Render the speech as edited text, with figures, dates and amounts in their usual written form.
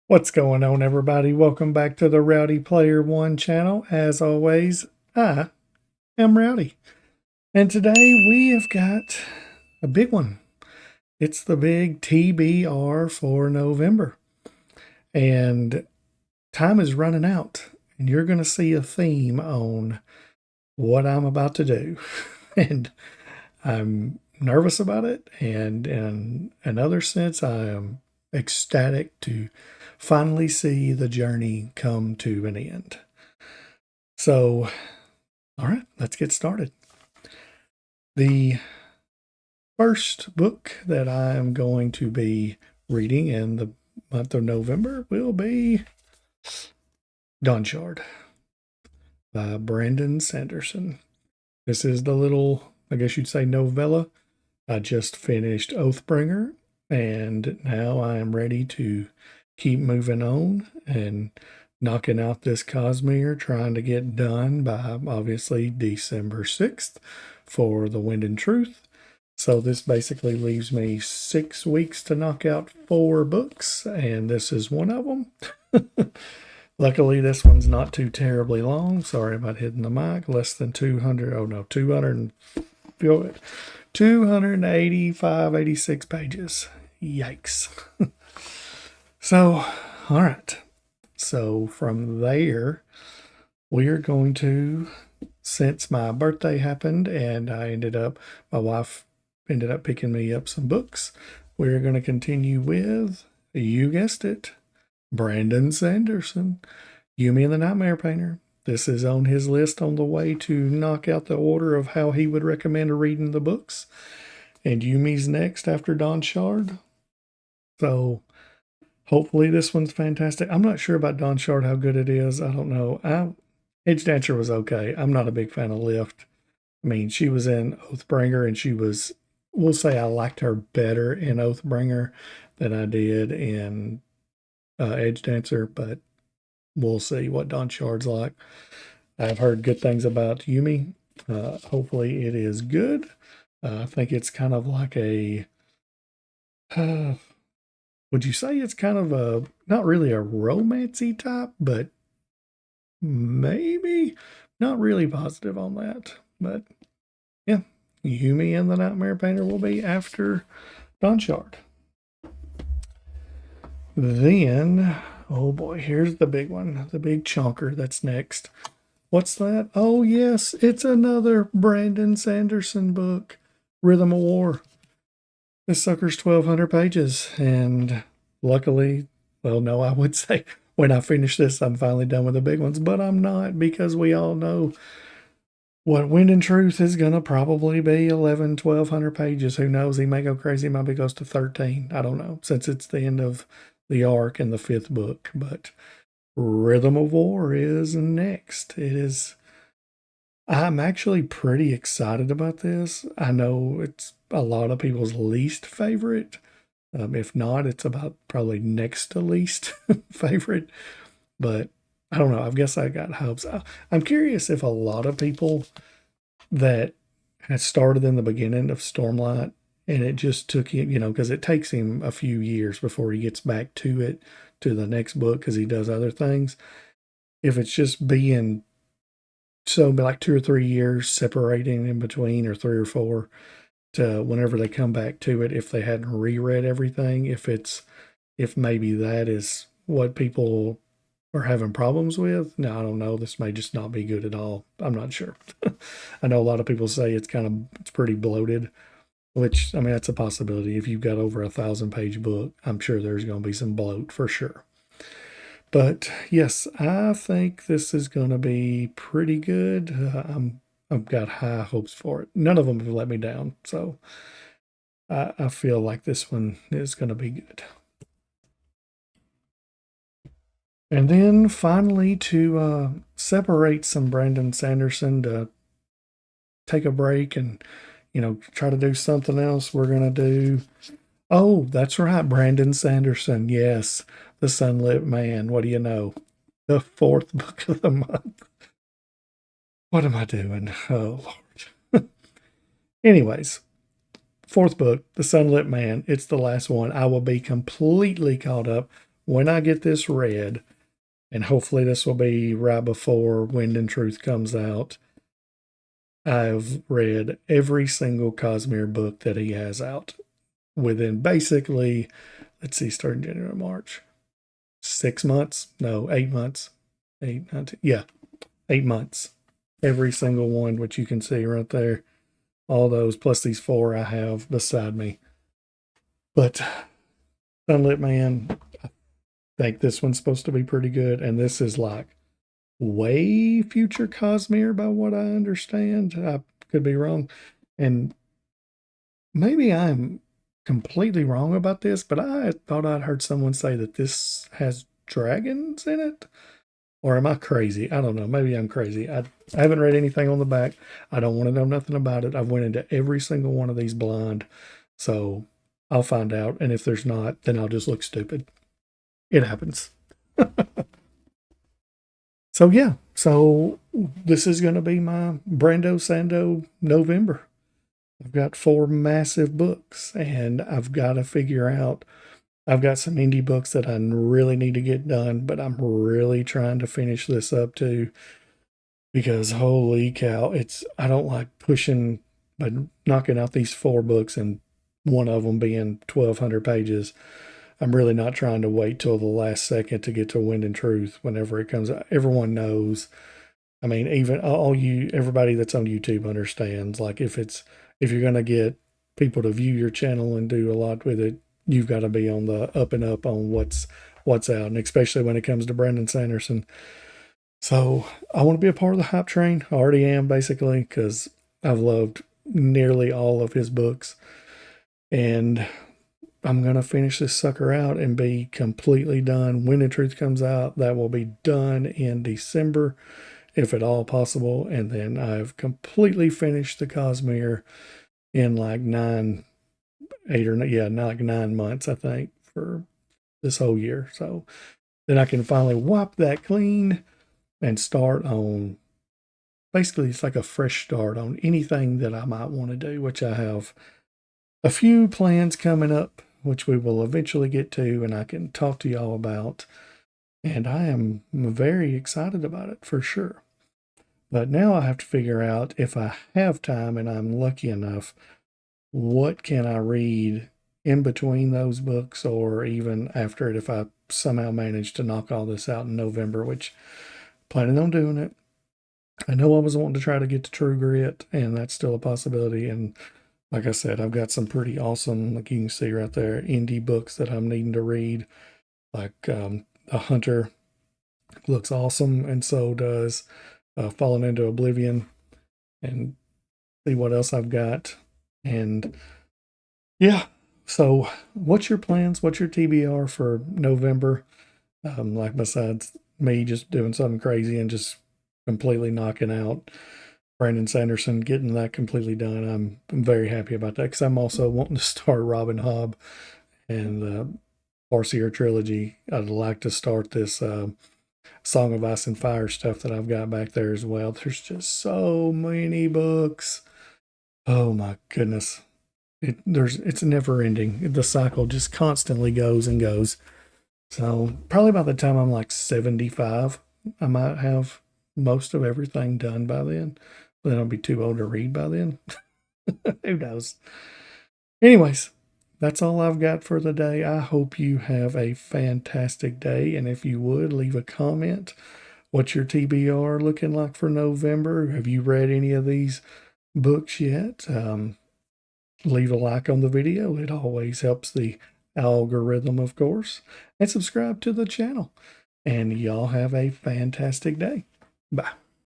What's going on, everybody? Welcome back to the Rowdy Player One channel. As always, I am Rowdy. And today we have got a big one. It's the big TBR for November. And time is running out. And you're going to see a theme on what I'm about to do. And I'm nervous about it. And in another sense, I am ecstatic to finally see the journey come to an end. So, all right, let's get started. The first book that I am going to be reading in the month of November will be Dawn Shard by Brandon Sanderson. This is the little, I guess you'd say, novella. I just finished Oathbringer, and now I am ready to keep moving on and knocking out this Cosmere, trying to get done by obviously December 6th for The Wind and Truth. So this basically leaves me 6 weeks to knock out 4 books, and this is one of them. Luckily, this one's not too terribly long. Sorry about hitting the mic. Less than 200, 285, 86 pages. Yikes. So, all right. So from there, we are going to, since my birthday happened and my wife ended up picking me up some books, we're going to continue with, you guessed it, Brandon Sanderson, Yumi and the Nightmare Painter. This is on his list on the way to knock out the order of how he would recommend reading the books. And Yumi's next after Dawn Shard. So hopefully this one's fantastic. I'm not sure about Dawn Shard, how good it is. I don't know. Edge Dancer was okay. I'm not a big fan of Lift. I mean, she was in Oathbringer, and we'll say I liked her better in Oathbringer than I did in Edge Dancer, but we'll see what Dawn Shard's like. I've heard good things about Yumi. Hopefully it is good. I think it's kind of like a... would you say it's kind of not really a romancy type, but maybe? Not really positive on that. But yeah, Yumi and the Nightmare Painter will be after Dawn Shard. Then, oh boy, here's the big one, the big chunker that's next. What's that? Oh yes, it's another Brandon Sanderson book, Rhythm of War. This sucker's 1,200 pages, and luckily, well, no, I would say when I finish this, I'm finally done with the big ones, but I'm not, because we all know what Wind and Truth is going to probably be 1,200 pages. Who knows? He may go crazy. Maybe goes to 13. I don't know, since it's the end of the arc in the 5th book. But Rhythm of War is next. I'm actually pretty excited about this. I know it's a lot of people's least favorite. If not, it's about probably next to least favorite. But I don't know. I guess I got hopes. I'm curious if a lot of people that had started in the beginning of Stormlight, and it just took him, because it takes him a few years before he gets back to the next book, because he does other things. If it's just being so like 2 or 3 years separating in between, or 3 or 4, to whenever they come back to it, if they hadn't reread everything, if maybe that is what people are having problems with. No, I don't know. This may just not be good at all. I'm not sure. I know a lot of people say it's pretty bloated, which, I mean, that's a possibility. If you've got over 1,000-page book, I'm sure there's going to be some bloat for sure. But yes, I think this is going to be pretty good. I've got high hopes for it. None of them have let me down, so I feel like this one is going to be good. And then finally, to separate some Brandon Sanderson, to take a break and, try to do something else, we're going to do... Oh, that's right, Brandon Sanderson. Yes, The Sunlit Man. What do you know? The 4th book of the month. What am I doing? Oh, Lord. Anyways, 4th book, The Sunlit Man. It's the last one. I will be completely caught up when I get this read, and hopefully this will be right before Wind and Truth comes out, I've read every single Cosmere book that he has out within basically, let's see, starting January, March, 6 months, no, 8 months, 8 months. Every single one, which you can see right there, all those plus these 4 I have beside me. But Sunlit Man, I think this one's supposed to be pretty good, and this is like way future Cosmere by what I understand. I could be wrong, and maybe I'm completely wrong about this, but I thought I'd heard someone say that this has dragons in it. Or am I crazy? I don't know. Maybe I'm crazy. I haven't read anything on the back. I don't want to know nothing about it. I've went into every single one of these blind. So I'll find out. And if there's not, then I'll just look stupid. It happens. So yeah. So this is going to be my Brando Sando November. I've got 4 massive books, and I've got to figure out. I've got some indie books that I really need to get done, but I'm really trying to finish this up too, because holy cow, I don't like pushing, but knocking out these 4 books and one of them being 1,200 pages. I'm really not trying to wait till the last second to get to Wind and Truth whenever it comes out. Everyone knows. I mean, even everybody that's on YouTube understands. Like if you're gonna get people to view your channel and do a lot with it, you've got to be on the up and up on what's out, and especially when it comes to Brandon Sanderson. So I want to be a part of the hype train. I already am, basically, because I've loved nearly all of his books, and I'm gonna finish this sucker out and be completely done. When the Truth comes out, that will be done in December, if at all possible, and then I've completely finished the Cosmere in like 9 months, I think, for this whole year. So then I can finally wipe that clean and start on, basically it's like a fresh start on anything that I might want to do, which I have a few plans coming up, which we will eventually get to, and I can talk to y'all about. And I am very excited about it for sure. But now I have to figure out, if I have time and I'm lucky enough, what can I read in between those books, or even after it, if I somehow manage to knock all this out in November, which I'm planning on doing it. I know I was wanting to try to get to True Grit, and that's still a possibility. And like I said, I've got some pretty awesome, like you can see right there, indie books that I'm needing to read. Like The Hunter looks awesome, and so does Falling into Oblivion, and see what else I've got. And yeah, so what's your plans? What's your TBR for November? Like besides me just doing something crazy and just completely knocking out Brandon Sanderson, getting that completely done. I'm very happy about that, because I'm also wanting to start Robin Hobb and the Farseer trilogy. I'd like to start this Song of Ice and Fire stuff that I've got back there as well. There's just so many books. Oh my goodness. It's never ending. The cycle just constantly goes and goes. So probably by the time I'm like 75, I might have most of everything done by then. But then I'll be too old to read by then. Who knows? Anyways, that's all I've got for the day. I hope you have a fantastic day. And if you would, leave a comment. What's your TBR looking like for November? Have you read any of these books yet? Leave a like on the video. It always helps the algorithm, of course. And subscribe to the channel. And y'all have a fantastic day. Bye.